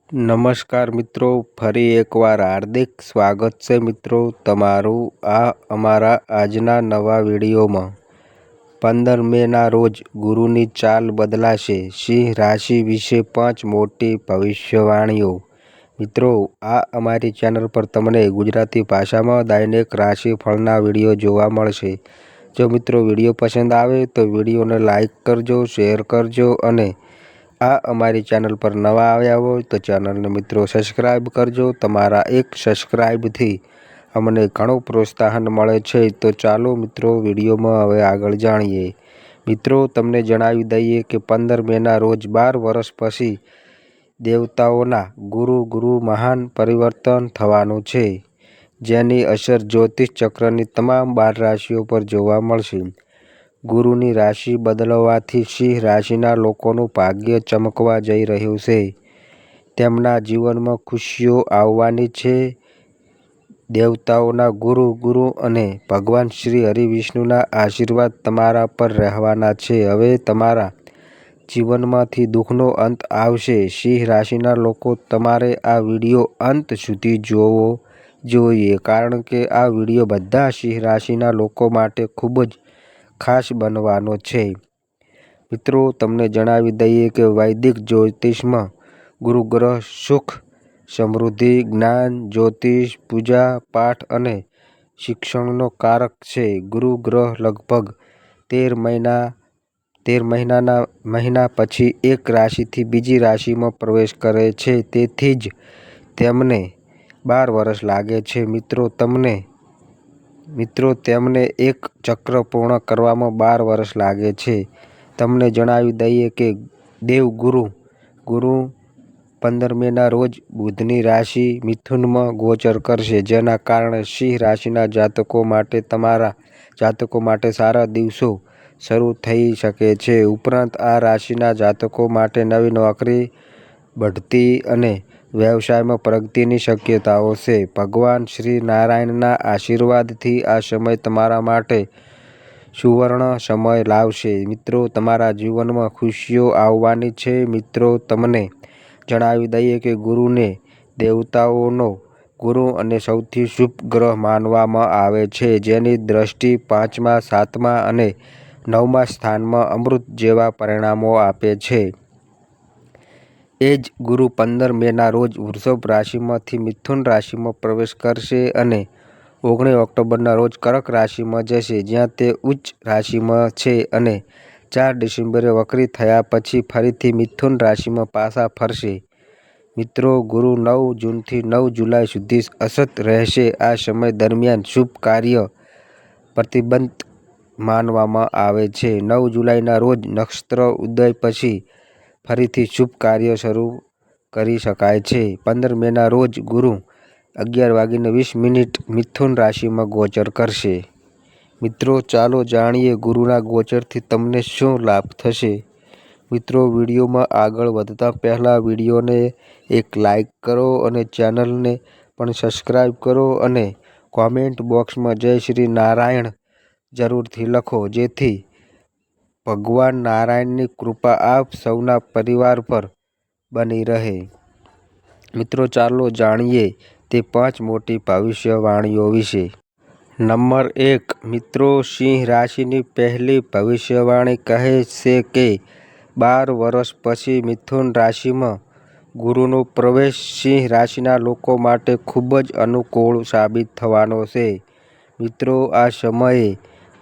નમસ્કાર મિત્રો, ફરી એકવાર હાર્દિક સ્વાગત છે મિત્રો તમારું આ અમારા આજના નવા વિડીયોમાં। 15 મેના રોજ ગુરુની ચાલ બદલાશે, સિંહ રાશિ વિશે 5 મોટી ભવિષ્યવાણીઓ। મિત્રો, આ અમારી ચેનલ પર તમને ગુજરાતી ભાષામાં દૈનિક રાશિફળના વિડીયો જોવા મળશે। જો મિત્રો વિડીયો પસંદ આવે તો વિડીયોને લાઈક કરજો, શેર કરજો અને આ અમારી ચેનલ પર નવા આવ્યા હોય તો ચેનલને મિત્રો સબસ્ક્રાઈબ કરજો। તમારા એક સબસ્ક્રાઈબથી અમને ઘણું પ્રોત્સાહન મળે છે। તો ચાલો મિત્રો વિડીયોમાં હવે આગળ જાણીએ। મિત્રો, તમને જણાવી દઈએ કે 15 મેના રોજ 12 વર્ષ પછી દેવતાઓના ગુરુ મહાન પરિવર્તન થવાનું છે, જેની અસર જ્યોતિષ ચક્રની તમામ 12 રાશિઓ પર જોવા મળશે। ગુરુની રાશિ બદલવાથી સિંહ રાશિના લોકોનું ભાગ્ય ચમકવા જઈ રહ્યું છે। તેમના જીવનમાં ખુશીઓ આવવાની છે। દેવતાઓના ગુરુ અને ભગવાન શ્રી હરિવિષ્ણુના આશીર્વાદ તમારા પર રહેવાના છે। હવે તમારા જીવનમાંથી દુઃખનો અંત આવશે। સિંહ રાશિના લોકો, તમારે આ વિડીયો અંત સુધી જોવો જોઈએ, કારણ કે આ વિડીયો બધા સિંહ રાશિના લોકો માટે ખૂબ જ ખાસ બનવાનો છે। મિત્રો, તમને જણાવી દઈએ કે વૈદિક જ્યોતિષમાં ગુરુ ગ્રહ સુખ, સમૃદ્ધિ, જ્ઞાન, જ્યોતિષ, પૂજા પાઠ અને શિક્ષણનો કારક છે। ગુરુ ગ્રહ લગભગ 13 મહિના પછી એક રાશિથી બીજી રાશિમાં પ્રવેશ કરે છે, તેથી જ તેમને 12 વર્ષ લાગે છે। મિત્રો, તેમને એક ચક્ર પૂર્ણ કરવામાં 12 વર્ષ લાગે છે। તમને જણાવી દઈએ કે દેવગુરુ ગુરુ 15 મેના રોજ બુધની રાશિ મિથુનમાં ગોચર કરશે, જેના કારણે સિંહ રાશિના જાતકો માટે સારા દિવસો શરૂ થઈ શકે છે। ઉપરાંત આ રાશિના જાતકો માટે નવી નોકરી, બઢતી અને વ્યવસાયમાં પ્રગતિની શક્યતાઓ છે। ભગવાન શ્રી નારાયણના આશીર્વાદથી આ સમય તમારા માટે સુવર્ણ સમય લાવશે। મિત્રો, તમારા જીવનમાં ખુશીઓ આવવાની છે। મિત્રો, તમને જણાવી દઈએ કે ગુરુને દેવતાઓનો ગુરુ અને સૌથી શુભ ગ્રહ માનવામાં આવે છે, જેની દ્રષ્ટિ 5મા, 7મા અને 9મા સ્થાનમાં અમૃત જેવા પરિણામો આપે છે। એ જ ગુરુ 15 મેના રોજ વૃષભ રાશિમાંથી મિથુન રાશિમાં પ્રવેશ કરશે અને 19 ઓક્ટોબરના રોજ કર્ક રાશિમાં જશે, જ્યાં તે ઉચ્ચ રાશિમાં છે અને 4 ડિસેમ્બરે વક્રી થયા પછી ફરીથી મિથુન રાશિમાં પાછા ફરશે। મિત્રો, ગુરુ 9 જૂનથી 9 જુલાઈ સુધી અસ્ત રહેશે। આ સમય દરમિયાન શુભ કાર્ય પ્રતિબંધિત માનવામાં આવે છે। 9 જુલાઈના રોજ નક્ષત્ર ઉદય પછી ફરીથી શુભ કાર્ય શરૂ કરી શકાય છે। 15 મેના રોજ ગુરુ 11:20 મિથુન રાશિમાં ગોચર કરશે। મિત્રો, ચાલો જાણીએ ગુરુના ગોચરથી તમને શું લાભ થશે। મિત્રો, વિડીયોમાં આગળ વધતા પહેલાં વિડીયોને એક લાઈક કરો અને ચેનલને પણ સબસ્ક્રાઈબ કરો અને કોમેન્ટ બોક્સમાં જય શ્રી નારાયણ જરૂરથી લખો, જેથી ભગવાન નારાયણની કૃપા આપ સૌના પરિવાર પર બની રહે। મિત્રો, ચાલો જાણીએ તે 5 મોટી ભવિષ્યવાણીઓ વિશે। નંબર 1, મિત્રો, સિંહ રાશિની પહેલી ભવિષ્યવાણી કહે છે કે 12 વર્ષ પછી મિથુન રાશિમાં ગુરુનો પ્રવેશ સિંહ રાશિના લોકો માટે ખૂબ જ અનુકૂળ સાબિત થવાનો છે। મિત્રો, આ સમયે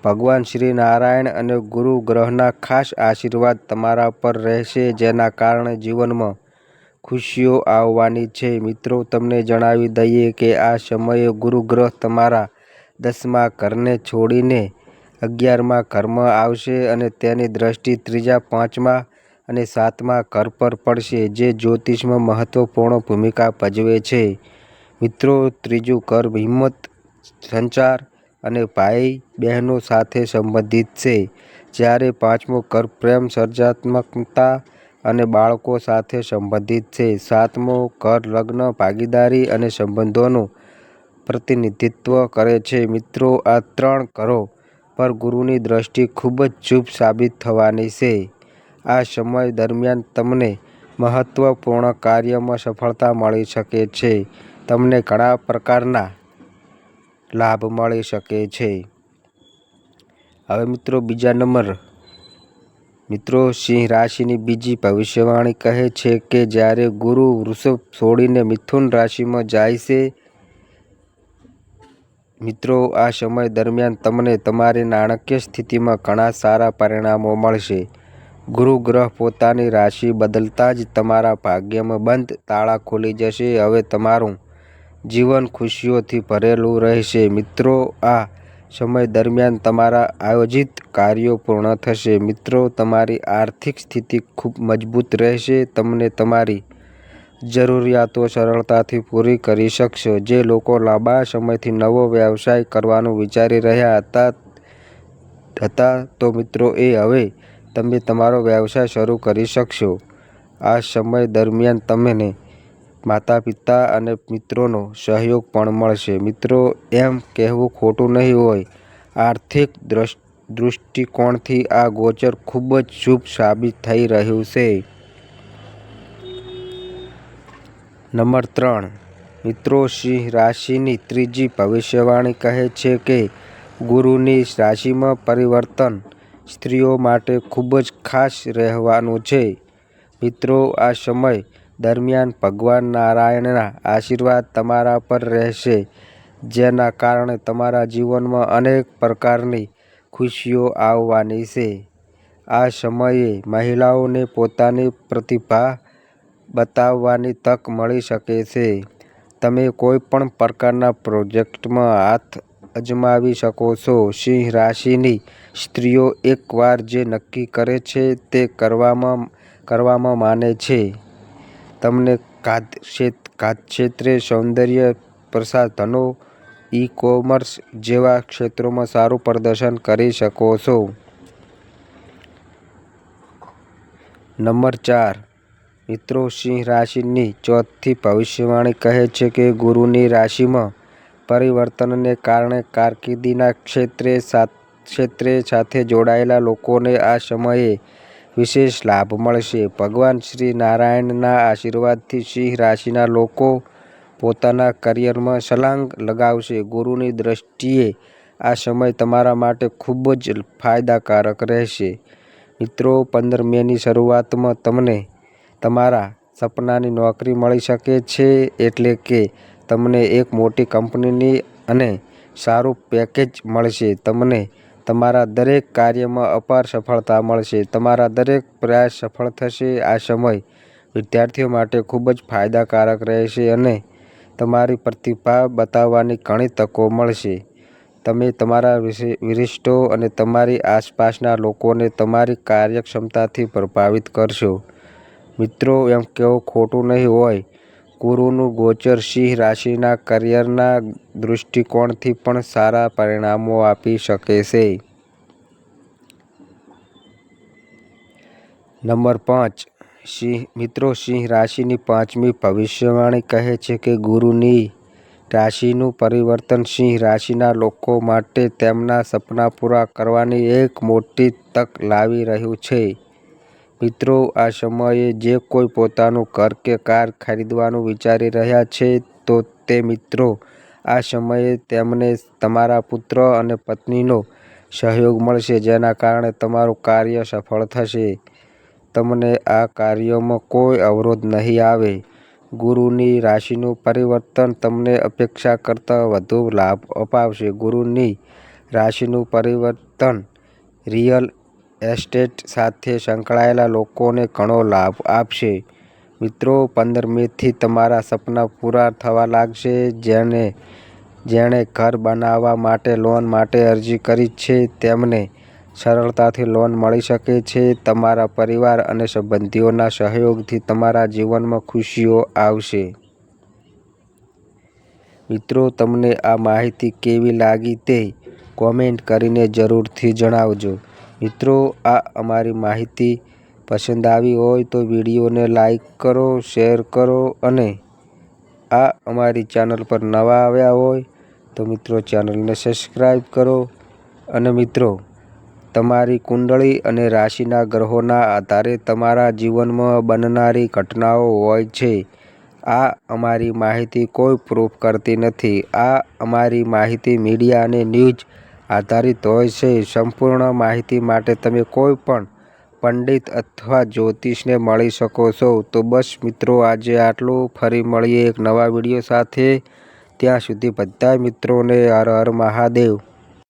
ભગવાન શ્રી નારાયણ અને ગુરુ ગ્રહના ખાસ આશીર્વાદ તમારા પર રહેશે, જેના કારણે જીવનમાં ખુશીઓ આવવાની છે। મિત્રો, તમને જણાવી દઈએ કે આ સમયે ગુરુ ગ્રહ તમારા 10મા ઘરને છોડીને 11મા ઘરમાં આવશે અને તેની દ્રષ્ટિ 3જા, 5મા અને 7મા ઘર પર પડશે, જે જ્યોતિષમાં મહત્વપૂર્ણ ભૂમિકા ભજવે છે। મિત્રો, 3જું ઘર હિંમત, સંચાર અને ભાઈ બહેનો સાથે સંબંધિત છે, જ્યારે 5મું ઘર પ્રેમ, સર્જનાત્મકતા અને બાળકો સાથે સંબંધિત છે। 7મું ઘર લગ્ન, ભાગીદારી અને સંબંધોનું પ્રતિનિધિત્વ કરે છે। મિત્રો, આ 3 ઘરો પર ગુરુની દ્રષ્ટિ ખૂબ જ શુભ સાબિત થવાની છે। આ સમય દરમિયાન તમને મહત્વપૂર્ણ કાર્યમાં સફળતા મળી શકે છે. તમને ઘણા પ્રકારના લાભ મળી શકે છે. હવે મિત્રો બીજા નંબર, મિત્રો સિંહ રાશિની બીજી ભવિષ્યવાણી કહે છે કે જ્યારે ગુરુ વૃષભ છોડીને મિથુન રાશિમાં જાય છે, મિત્રો આ સમય દરમિયાન તમને તમારી નાણાકીય સ્થિતિમાં ઘણા સારા પરિણામો મળશે. ગુરુ ગ્રહ પોતાની રાશિ બદલતા જ તમારા ભાગ્યમાં બંધ તાળા ખુલી જશે. હવે તમારું જીવન ખુશીઓથી ભરેલું રહેશે. મિત્રો આ સમય દરમિયાન તમારા આયોજિત કાર્યો પૂર્ણ થશે. મિત્રો તમારી આર્થિક સ્થિતિ ખૂબ મજબૂત રહેશે. તમને તમારી જરૂરિયાતો સરળતાથી પૂરી કરી શકશો. જે લોકો લાંબા સમયથી નવો વ્યવસાય કરવાનું વિચારી રહ્યા હતા તો મિત્રો હવે તમે તમારો વ્યવસાય શરૂ કરી શકશો. આ સમય દરમિયાન તમને માતા પિતા અને મિત્રોનો સહયોગ પણ મળશે. મિત્રો એમ કહેવું ખોટું નહીં હોય, આર્થિક દૃષ્ટિકોણથી આ ગોચર ખૂબ જ શુભ સાબિત થઈ રહ્યું છે. નંબર 3, મિત્રો સિંહ રાશિની ત્રીજી ભવિષ્યવાણી કહે છે કે ગુરુની રાશિમાં પરિવર્તન સ્ત્રીઓ માટે ખૂબ જ ખાસ રહેવાનું છે. મિત્રો આ સમય દરમિયાન ભગવાન નારાયણના આશીર્વાદ તમારા પર રહેશે, જેના કારણે તમારા જીવનમાં અનેક પ્રકારની ખુશીઓ આવવાની છે. આ સમયે મહિલાઓને પોતાની પ્રતિભા બતાવવાની તક મળી શકે છે. તમે કોઈ પણ પ્રકારના પ્રોજેક્ટમાં હાથ અજમાવી શકો છો. સિંહ રાશિની સ્ત્રીઓ એકવાર જે નક્કી કરે છે તે કરવામાં માને છે. તમને કાર્યક્ષેત્રે, સૌંદર્ય પ્રસાધનો, ઈ-કોમર્સ જેવા ક્ષેત્રોમાં સારું પ્રદર્શન કરી શકો છો. નંબર 4, મિત્રો સિંહ રાશિની ચોથી ભવિષ્યવાણી કહે છે કે ગુરુની રાશિમાં પરિવર્તનને કારણે કારકિર્દીના ક્ષેત્રે સાથે જોડાયેલા લોકોને આ સમયે વિશેષ લાભ મળશે. ભગવાન શ્રી નારાયણના આશીર્વાદથી સિંહ રાશિના લોકો પોતાના કરિયરમાં છલાંગ લગાવશે. ગુરુની દ્રષ્ટિએ આ સમય તમારા માટે ખૂબ જ ફાયદાકારક રહેશે. મિત્રો 15 મેની શરૂઆતમાં તમને તમારા સપનાની નોકરી મળી શકે છે, એટલે કે તમને એક મોટી કંપનીની અને સારું પેકેજ મળશે. તમને તમારા દરેક કાર્યમાં અપાર સફળતા મળશે. તમારા દરેક પ્રયાસ સફળ થશે. આ સમય વિદ્યાર્થીઓ માટે ખૂબ જ ફાયદાકારક રહેશે અને તમારી પ્રતિભા બતાવવાની ઘણી તકો મળશે. તમે તમારા વરિષ્ઠો અને તમારી આસપાસના લોકોને તમારી કાર્યક્ષમતાથી પ્રભાવિત કરશો. મિત્રો એમ કહેવું ખોટું નહીં હોય, ગુરુનું ગોચર સિંહ રાશિના કરિયરના દૃષ્ટિકોણથી પણ સારા પરિણામો આપી શકે છે. નંબર 5, મિત્રો સિંહ રાશિની પાંચમી ભવિષ્યવાણી કહે છે કે ગુરુની રાશિનું પરિવર્તન સિંહ રાશિના લોકો માટે તેમના સપના પૂરા કરવાની એક મોટી તક લાવી રહ્યું છે. મિત્રો આ સમયે જે કોઈ પોતાનું ઘર કે કાર ખરીદવાનું વિચારી રહ્યા છે તો તે મિત્રો આ સમયે તેમને તમારા પુત્ર અને પત્નીનો સહયોગ મળશે, જેના કારણે તમારું કાર્ય સફળ થશે. તમને આ કાર્યોમાં કોઈ અવરોધ નહીં આવે. ગુરુની રાશિનું પરિવર્તન તમને અપેક્ષા કરતાં વધુ લાભ અપાવશે. ગુરુની રાશિનું પરિવર્તન રિયલ એસ્ટેટ સાથે સંકળાયેલા લોકોને ઘણો લાભ આપશે. મિત્રો 15 મેથી તમારા સપના પૂરા થવા લાગશે. જેણે ઘર બનાવવા માટે લોન માટે અરજી કરી છે તેમને સરળતાથી લોન મળી શકે છે. તમારા પરિવાર અને સંબંધીઓના સહયોગથી તમારા જીવનમાં ખુશીઓ આવશે. મિત્રો તમને આ માહિતી કેવી લાગી તે કોમેન્ટ કરીને જરૂરથી જણાવજો. મિત્રો આ અમારી માહિતી પસંદ આવી હોય તો વિડીયોને લાઈક કરો, શેર કરો અને આ અમારી ચેનલ પર નવા આવ્યા હોય તો મિત્રો ચેનલને સબસ્ક્રાઈબ કરો. અને મિત્રો તમારી કુંડળી અને રાશિના ગ્રહોના આધારે તમારા જીવનમાં બનનારી ઘટનાઓ હોય છે. આ અમારી માહિતી કોઈ પ્રૂફ કરતી નથી. આ અમારી માહિતી મીડિયા અને ન્યૂઝ આધારિત હોય છે. સંપૂર્ણ માહિતી માટે તમે કોઈ પણ પંડિત અથવા જ્યોતિષને મળી શકો છો. તો બસ મિત્રો, આજે આટલું. ફરી મળીએ એક નવા વિડીયો સાથે. ત્યાં સુધી બધા મિત્રોને હર હર મહાદેવ.